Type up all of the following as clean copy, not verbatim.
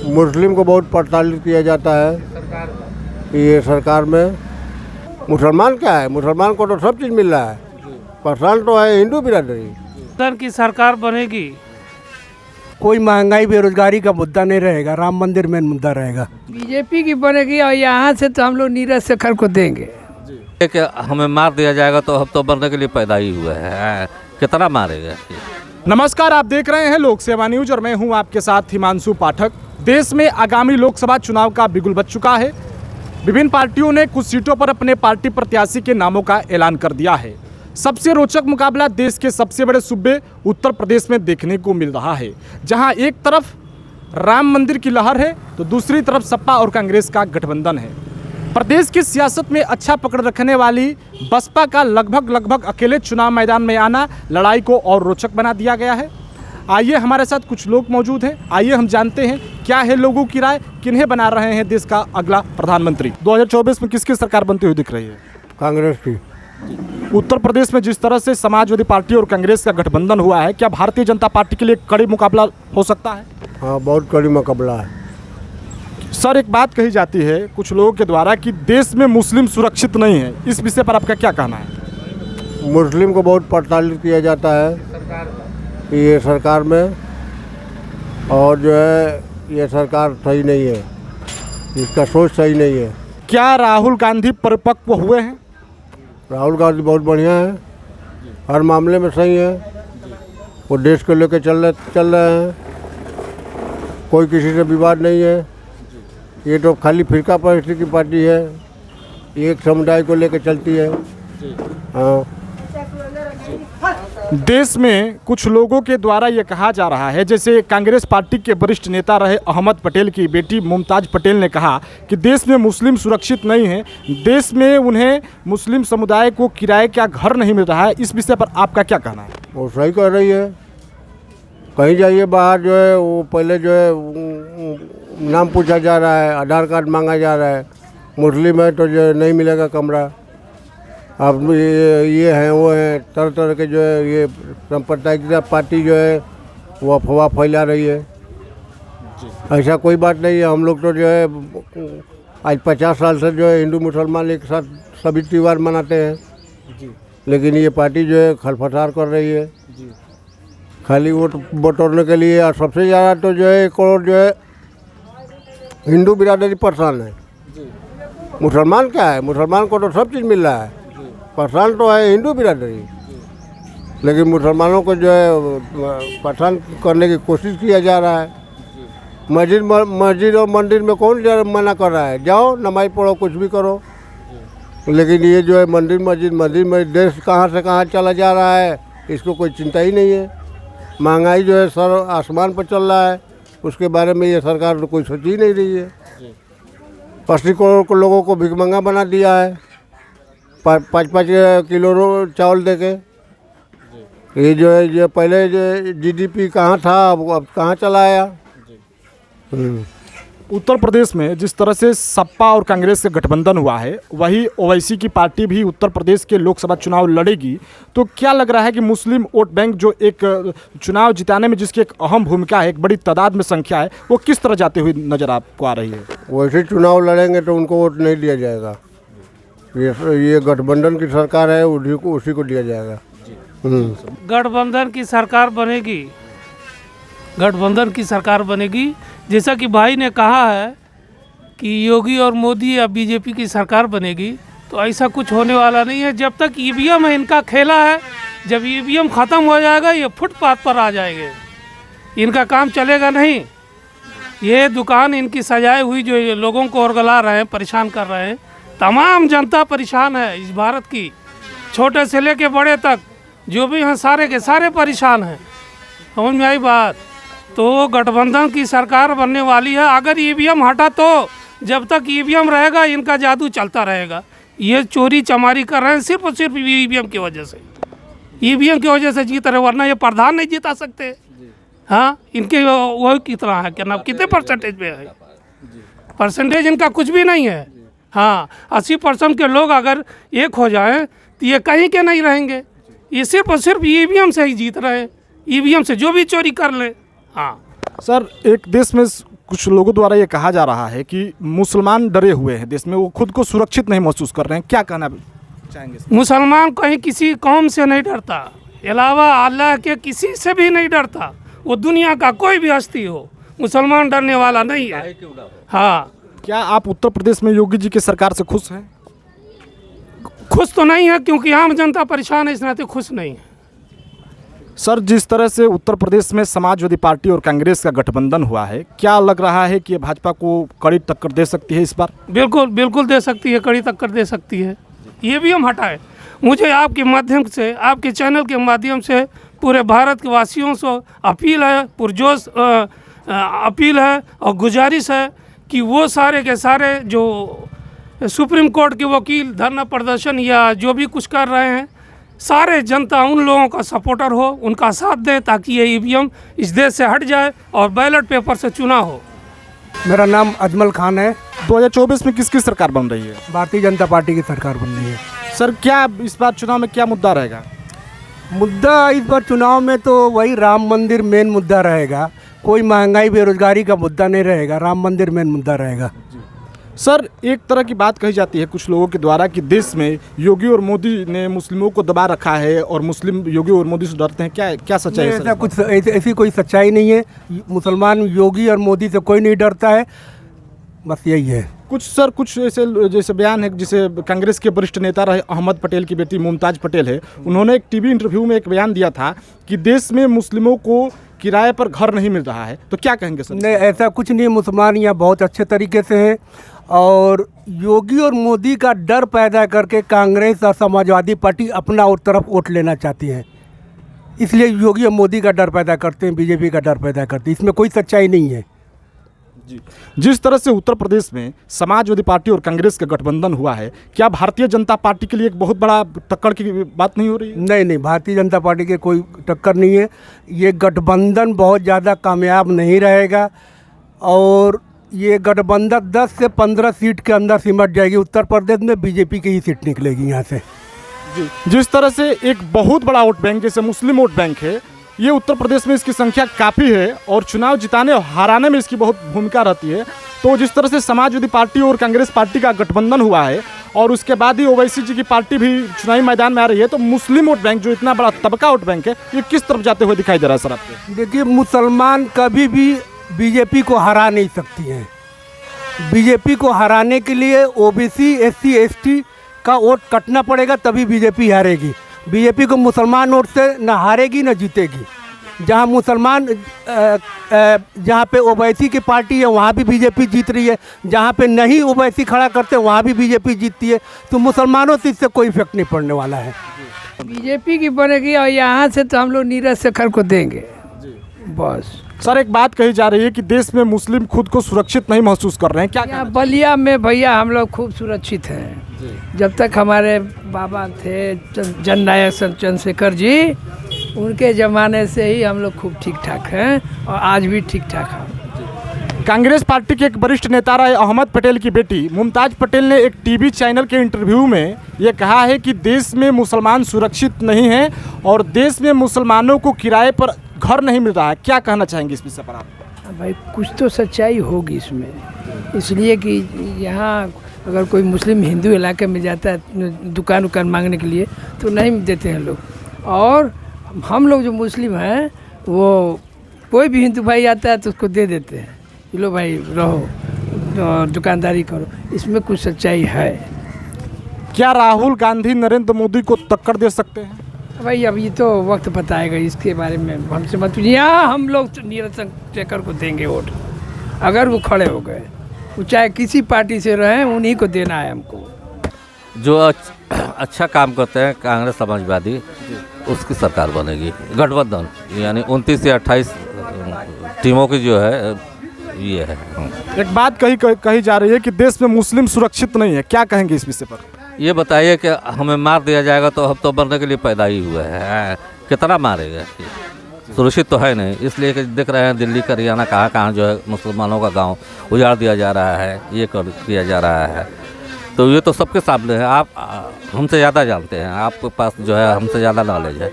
मुस्लिम को बहुत प्रताड़ित किया जाता है ये सरकार में। मुसलमान क्या है, मुसलमान को तो सब चीज़ मिल रहा है, परेशान तो है हिंदू बिरादरी। उधर की सरकार बनेगी, कोई महंगाई बेरोजगारी का मुद्दा नहीं रहेगा, राम मंदिर में मुद्दा रहेगा। बीजेपी की बनेगी और यहाँ से तो हम लोग नीरज शेखर को देंगे। कि हमें मार दिया जाएगा तो हम तो मरने के लिए पैदा ही हुए हैं, कितना मारेगा। नमस्कार, आप देख रहे हैं लोक सेवा न्यूज और मैं हूं आपके साथ हिमांशु पाठक। देश में आगामी लोकसभा चुनाव का बिगुल बज चुका है। विभिन्न पार्टियों ने कुछ सीटों पर अपने पार्टी प्रत्याशी के नामों का ऐलान कर दिया है। सबसे रोचक मुकाबला देश के सबसे बड़े सूबे उत्तर प्रदेश में देखने को मिल रहा है, जहां एक तरफ राम मंदिर की लहर है तो दूसरी तरफ सपा और कांग्रेस का गठबंधन है। प्रदेश की सियासत में अच्छा पकड़ रखने वाली बसपा का लगभग अकेले चुनाव मैदान में आना लड़ाई को और रोचक बना दिया गया है। आइए, हमारे साथ कुछ लोग मौजूद हैं, आइए हम जानते हैं क्या है लोगों की राय, किन्हें बना रहे हैं देश का अगला प्रधानमंत्री। 2024 में किसकी सरकार बनती हुई दिख रही है? कांग्रेस की। उत्तर प्रदेश में जिस तरह से समाजवादी पार्टी और कांग्रेस का गठबंधन हुआ है, क्या भारतीय जनता पार्टी के लिए कड़ी मुकाबला हो सकता है? हाँ, बहुत कड़ी मुकाबला है। सर, एक बात कही जाती है कुछ लोगों के द्वारा कि देश में मुस्लिम सुरक्षित नहीं है, इस विषय पर आपका क्या कहना है? मुस्लिम को बहुत प्रताड़ित किया जाता है ये सरकार में, और जो है ये सरकार सही नहीं है, इसका सोच सही नहीं है। क्या राहुल गांधी परिपक्व हुए हैं? राहुल गांधी बहुत बढ़िया है, हर मामले में सही है, वो देश को लेकर चल रहे हैं, कोई किसी से विवाद नहीं है। ये तो खाली फिरका परिस्थिति की पार्टी है, एक समुदाय को लेकर चलती है। हाँ, देश में कुछ लोगों के द्वारा ये कहा जा रहा है, जैसे कांग्रेस पार्टी के वरिष्ठ नेता रहे अहमद पटेल की बेटी मुमताज़ पटेल ने कहा कि देश में मुस्लिम सुरक्षित नहीं है, देश में उन्हें मुस्लिम समुदाय को किराए का घर नहीं मिल रहा है। इस विषय पर आपका क्या कहना है? वो सही कह रही है। कहीं जाइए बाहर जो है वो पहले जो है नाम पूछा जा रहा है, आधार कार्ड मांगा जा रहा है, मुस्लिम है तो जो है नहीं मिलेगा कमरा। अब ये हैं वो हैं, तरह तरह के जो है ये सांप्रदायिक पार्टी जो है वो अफवाह फैला रही है। ऐसा कोई बात नहीं है। हम लोग तो जो है आज 50 साल से जो है हिंदू मुसलमान एक साथ सभी त्यौहार मनाते हैं, लेकिन ये पार्टी जो है खलफसार कर रही है खाली वोट बटोरने के लिए। और सबसे ज़्यादा तो जो है 1 करोड़ जो है हिंदू बिरादरी परेशान है। मुसलमान क्या है, मुसलमान को तो सब चीज़ मिल रहा है, परेशान तो है हिंदू बिरादरी। लेकिन मुसलमानों को जो है परेशान करने की कोशिश किया जा रहा है। मस्जिद और मंदिर में कौन मना कर रहा है? जाओ नमाज़ पढ़ो, कुछ भी करो। लेकिन ये जो है मंदिर मस्जिद देश कहाँ से कहाँ चला जा रहा है, इसको कोई चिंता ही नहीं है। महंगाई जो है सर आसमान पर चल रहा है, उसके बारे में ये सरकार तो कोई सोच ही नहीं रही है। 80 करोड़ को लोगों को भिखमंगा बना दिया है 5-5 किलो चावल देके। ये जो है जो पहले जो जीडीपी कहाँ था, अब कहाँ चला आया। उत्तर प्रदेश में जिस तरह से सपा और कांग्रेस का गठबंधन हुआ है, वही ओवैसी की पार्टी भी उत्तर प्रदेश के लोकसभा चुनाव लड़ेगी, तो क्या लग रहा है कि मुस्लिम वोट बैंक जो एक चुनाव जिताने में जिसकी एक अहम भूमिका है, एक बड़ी तादाद में संख्या है, वो किस तरह जाते हुए नजर आपको आ रही है? वैसे चुनाव लड़ेंगे तो उनको वोट नहीं दिया जाएगा। ये गठबंधन की सरकार है, उसी को दिया जाएगा। गठबंधन की सरकार बनेगी, गठबंधन की सरकार बनेगी। जैसा कि भाई ने कहा है कि योगी और मोदी या बीजेपी की सरकार बनेगी, तो ऐसा कुछ होने वाला नहीं है। जब तक ईवीएम है इनका खेला है, जब ईवीएम ख़त्म हो जाएगा ये फुटपाथ पर आ जाएंगे, इनका काम चलेगा नहीं। ये दुकान इनकी सजाई हुई जो ये लोगों को औरगला रहे हैं, परेशान कर रहे हैं, तमाम जनता परेशान है इस भारत की, छोटे से लेके बड़े तक जो भी हैं सारे के सारे परेशान हैं। समझ में आई बात? तो गठबंधन की सरकार बनने वाली है। अगर ईवीएम हटा तो जब तक ईवीएम रहेगा इनका जादू चलता रहेगा। ये चोरी चमारी कर रहे हैं सिर्फ और सिर्फ ईवीएम की वजह से, ईवीएम की वजह से जीत रहे, वरना ये प्रधान नहीं जिता सकते। हाँ, इनके वो कितना है, क्या नाम, कितने परसेंटेज में है? परसेंटेज इनका कुछ भी नहीं है। हाँ, 80% के लोग अगर एक हो जाएं तो ये कहीं के नहीं रहेंगे। ये सिर्फ और सिर्फ ईवीएम से ही जीत रहे हैं, ईवीएम से जो भी चोरी कर ले। हाँ सर, एक देश में कुछ लोगों द्वारा ये कहा जा रहा है कि मुसलमान डरे हुए हैं देश में, वो खुद को सुरक्षित नहीं महसूस कर रहे हैं, क्या कहना चाहेंगे इस पर? मुसलमान कहीं किसी कौम से नहीं डरता, अलावा अल्लाह के किसी से भी नहीं डरता। वो दुनिया का कोई भी हस्ती हो, मुसलमान डरने वाला नहीं है। हाँ, क्या आप उत्तर प्रदेश में योगी जी की सरकार से खुश हैं? खुश तो नहीं है, क्योंकि आम जनता परेशान है, इस नाते खुश नहीं है। सर, जिस तरह से उत्तर प्रदेश में समाजवादी पार्टी और कांग्रेस का गठबंधन हुआ है, क्या लग रहा है कि ये भाजपा को कड़ी टक्कर दे सकती है इस बार? बिल्कुल बिल्कुल दे सकती है, कड़ी टक्कर दे सकती है। ये भी हम हटाए। मुझे आपके माध्यम से, आपके चैनल के माध्यम से पूरे भारत के वासियों से अपील है, पुरजोश अपील है और गुजारिश है कि वो सारे के सारे जो सुप्रीम कोर्ट के वकील धरना प्रदर्शन या जो भी कुछ कर रहे हैं, सारे जनता उन लोगों का सपोर्टर हो, उनका साथ दें, ताकि ये ईवीएम इस देश से हट जाए और बैलेट पेपर से चुनाव हो। मेरा नाम अजमल खान है। 2024 में किसकी सरकार बन रही है? भारतीय जनता पार्टी की सरकार बन रही है। सर, क्या इस बार चुनाव में क्या मुद्दा रहेगा? मुद्दा इस बार चुनाव में तो वही राम मंदिर मेन मुद्दा रहेगा। कोई महंगाई बेरोजगारी का मुद्दा नहीं रहेगा, राम मंदिर मेन मुद्दा रहेगा। सर, एक तरह की बात कही जाती है कुछ लोगों के द्वारा कि देश में योगी और मोदी ने मुस्लिमों को दबा रखा है और मुस्लिम योगी और मोदी से डरते हैं, क्या सच्चाई है? ऐसा कुछ ऐसी कोई सच्चाई नहीं है। मुसलमान योगी और मोदी से कोई नहीं डरता है, बस यही है। कुछ ऐसे जैसे बयान है, जिसे कांग्रेस के वरिष्ठ नेता रहे अहमद पटेल की बेटी मुमताज पटेल है, उन्होंने एक टीवी इंटरव्यू में एक बयान दिया था कि देश में मुस्लिमों को किराए पर घर नहीं मिल रहा है, तो क्या कहेंगे सर? नहीं, ऐसा कुछ नहीं। मुसलमान यहाँ बहुत अच्छे तरीके से हैं और योगी और मोदी का डर पैदा करके कांग्रेस और समाजवादी पार्टी अपना और तरफ वोट लेना चाहती है, इसलिए योगी और मोदी का डर पैदा करते हैं, बीजेपी का डर पैदा करते हैं। इसमें कोई सच्चाई नहीं है। जी, जिस तरह से उत्तर प्रदेश में समाजवादी पार्टी और कांग्रेस का गठबंधन हुआ है, क्या भारतीय जनता पार्टी के लिए एक बहुत बड़ा टक्कर की बात नहीं हो रही है? नहीं, भारतीय जनता पार्टी के कोई टक्कर नहीं है। ये गठबंधन बहुत ज़्यादा कामयाब नहीं रहेगा और ये गठबंधन 10 से 15 सीट के अंदर सिमट जाएगी। उत्तर प्रदेश में बीजेपी की ही सीट निकलेगी यहाँ से। जी, जिस तरह से एक बहुत बड़ा वोट बैंक जैसे मुस्लिम वोट बैंक है, ये उत्तर प्रदेश में इसकी संख्या काफ़ी है और चुनाव जिताने और हराने में इसकी बहुत भूमिका रहती है। तो जिस तरह से समाजवादी पार्टी और कांग्रेस पार्टी का गठबंधन हुआ है और उसके बाद ही ओवैसी जी की पार्टी भी चुनावी मैदान में आ रही है, तो मुस्लिम वोट बैंक जो इतना बड़ा तबका वोट बैंक है, ये किस तरफ जाते हुए दिखाई दे रहा है सर आपको? देखिए, मुसलमान कभी भी बीजेपी को हरा नहीं सकती हैं। बीजेपी को हराने के लिए ओबीसी, एससी, एसटी का वोट कटना पड़ेगा, तभी बीजेपी हारेगी। बीजेपी को मुसलमान वोट से न हारेगी न जीतेगी। जहां मुसलमान जहां पे ओवैसी की पार्टी है वहां भी बीजेपी जीत रही है, जहां पे नहीं ओवैसी खड़ा करते वहां भी बीजेपी जीतती है। तो मुसलमानों से इससे कोई इफेक्ट नहीं पड़ने वाला है। बीजेपी की बनेगी और यहाँ से तो हम लोग नीरज शेखर को देंगे बस। सर, एक बात कही जा रही है कि देश में मुस्लिम खुद को सुरक्षित नहीं महसूस कर रहे हैं, क्या यहाँ बलिया में भैया हम लोग खूब सुरक्षित हैं। जब तक हमारे बाबा थे जननायक चंद्रशेखर जी, उनके ज़माने से ही हम लोग खूब ठीक ठाक हैं और आज भी ठीक ठाक हैं। कांग्रेस पार्टी के एक वरिष्ठ नेता रहे अहमद पटेल की बेटी मुमताज पटेल ने एक टीवी चैनल के इंटरव्यू में ये कहा है कि देश में मुसलमान सुरक्षित नहीं हैं और देश में मुसलमानों को किराए पर घर नहीं मिल रहा है। क्या कहना चाहेंगे इस विषय पर आप? भाई, कुछ तो सच्चाई होगी इसमें, इसलिए कि यहाँ अगर कोई मुस्लिम हिंदू इलाके में जाता है दुकान मांगने के लिए तो नहीं देते हैं लोग। और हम लोग जो मुस्लिम हैं वो कोई भी हिंदू भाई आता है तो उसको दे देते हैं, लो भाई रहो दुकानदारी करो। इसमें कुछ सच्चाई है। क्या राहुल गांधी नरेंद्र मोदी को टक्कर दे सकते हैं? भाई, अब ये तो वक्त बताएगा, इसके बारे में हमसे मत पूछिए। यहाँ हम लोग नीरज शेखर को देंगे वोट, अगर वो खड़े हो गए। वो चाहे किसी पार्टी से रहें, उन्हीं को देना है हमको। जो अच्छा काम करते हैं कांग्रेस समाजवादी, उसकी सरकार बनेगी गठबंधन, यानी 29 से 28 टीमों की जो है ये है। एक बात कही जा रही है कि देश में मुस्लिम सुरक्षित नहीं है, क्या कहेंगे इस विषय पर? ये बताइए कि हमें मार दिया जाएगा तो हम तो मरने के लिए पैदा ही हुए हैं, कितना मारेगा? सुरक्षित तो है नहीं, इसलिए कि देख रहे हैं दिल्ली का हरियाणा कहाँ जो है मुसलमानों का गांव उजाड़ दिया जा रहा है, ये किया जा रहा है। तो ये तो सबके सामने है, आप हमसे ज़्यादा जानते हैं, आपके पास जो है हमसे ज़्यादा नॉलेज है।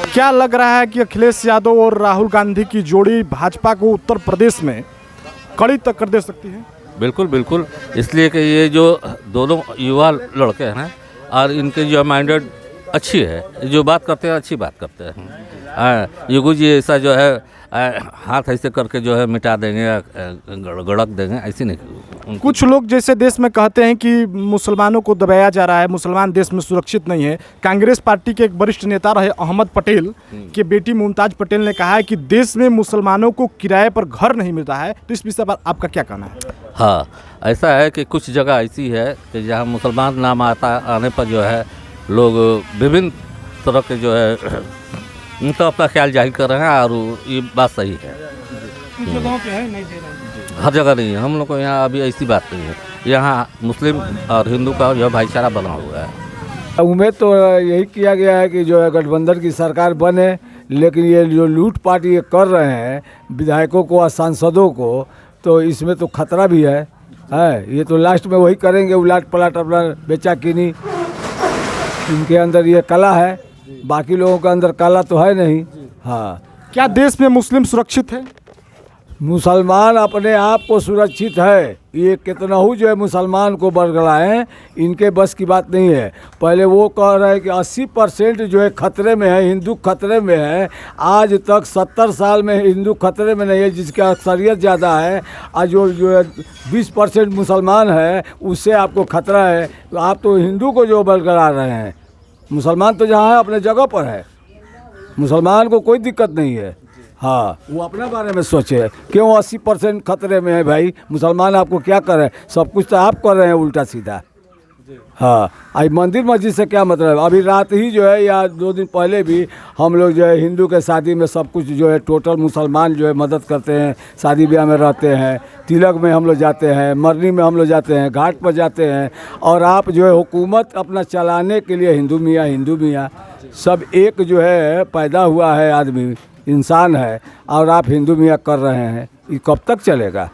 क्या लग रहा है कि अखिलेश यादव और राहुल गांधी की जोड़ी भाजपा को उत्तर प्रदेश में कड़ी टक्कर दे सकती है? बिल्कुल बिल्कुल, इसलिए कि ये जो दोनों युवा लड़के हैं और इनके जो माइंडेड अच्छी है, जो बात करते हैं अच्छी बात करते हैं। योगी जी ऐसा जो है हाथ ऐसे करके जो है मिटा देंगे, गड़क देंगे, ऐसी नहीं। कुछ लोग जैसे देश में कहते हैं कि मुसलमानों को दबाया जा रहा है, मुसलमान देश में सुरक्षित नहीं है। कांग्रेस पार्टी के एक वरिष्ठ नेता रहे अहमद पटेल के बेटी मुमताज पटेल ने कहा है कि देश में मुसलमानों को किराए पर घर नहीं मिलता है। तो इस विषय पर आपका क्या कहना है? हाँ, ऐसा है कि कुछ जगह ऐसी है कि जहाँ मुसलमान नाम आने पर जो है लोग विभिन्न तरह के जो है उनका अपना ख्याल जाहिर कर रहे हैं, और ये बात सही है। कुछ जगहों पे है, नहीं दे रहे हैं। हर जगह नहीं है। हम लोग को यहाँ अभी ऐसी बात नहीं है। यहाँ मुस्लिम और हिंदू का जो है भाईचारा बना हुआ है। उम्मीद तो यही किया गया है कि जो है गठबंधन की सरकार बने, लेकिन ये जो लूटपाट ये कर रहे हैं विधायकों को और सांसदों को, तो इसमें तो खतरा भी है। ये तो लास्ट में वही करेंगे, उलाट पलाट अपना बेचाकिनी। इनके अंदर ये कला है, बाकी लोगों के अंदर कला तो है नहीं। हाँ, क्या देश में मुस्लिम सुरक्षित है? मुसलमान अपने आप को सुरक्षित है। ये कितना ही जो है मुसलमान को बरगलाएं, इनके बस की बात नहीं है। पहले वो कह रहे हैं कि 80% जो है खतरे में है, हिंदू खतरे में है। आज तक 70 साल में हिंदू खतरे में नहीं है, जिसकी अक्सरियत ज़्यादा है। और जो है 20% मुसलमान है, उससे आपको खतरा है। आप तो हिंदू को जो बरगला रहे हैं। मुसलमान तो जहाँ है अपने जगह पर है, मुसलमान को कोई दिक्कत नहीं है। हाँ, वो अपने बारे में सोचे, क्यों 80% खतरे में है भाई? मुसलमान आपको क्या करे? सब कुछ तो आप कर रहे हैं उल्टा सीधा। हाँ, आई मंदिर मस्जिद से क्या मतलब? अभी रात ही जो है या 2 दिन पहले भी हम लोग जो है हिंदू के शादी में सब कुछ जो है टोटल मुसलमान जो है मदद करते हैं। शादी ब्याह में रहते हैं, तिलक में हम लोग जाते हैं, मरनी में हम लोग जाते हैं, घाट पर जाते हैं। और आप जो है हुकूमत अपना चलाने के लिए हिंदू मियाँ सब एक जो है पैदा हुआ है आदमी, इंसान है, और आप हिंदू मियाँ कर रहे हैं। ये कब तक चलेगा?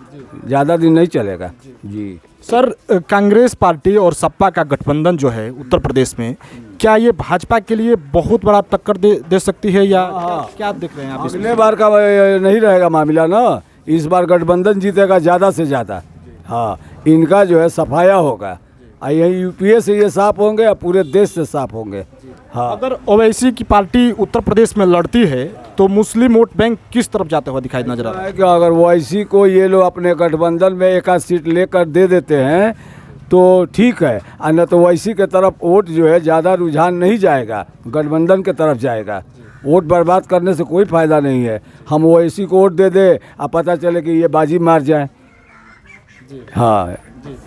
ज़्यादा दिन नहीं चलेगा जी। सर, कांग्रेस पार्टी और सपा का गठबंधन जो है उत्तर प्रदेश में, क्या ये भाजपा के लिए बहुत बड़ा टक्कर दे सकती है, या क्या देख रहे हैं आप? अगले बार का नहीं रहेगा मामला ना, इस बार गठबंधन जीतेगा ज़्यादा से ज़्यादा। हाँ, इनका जो है सफाया होगा। यही यूपीए से ये साफ होंगे या पूरे देश से साफ होंगे। हाँ, अगर ओवैसी की पार्टी उत्तर प्रदेश में लड़ती है तो मुस्लिम वोट बैंक किस तरफ जाते हुए दिखाई नजर आ रहा है? कि अगर ओवैसी को ये लोग अपने गठबंधन में एक आध सीट लेकर दे देते हैं तो ठीक है, और न तो ओवैसी के तरफ वोट जो है ज़्यादा रुझान नहीं जाएगा, गठबंधन के तरफ जाएगा। वोट बर्बाद करने से कोई फ़ायदा नहीं है। हम ओवैसी को वोट दे दे और पता चले कि ये बाजी मार जाए। हाँ।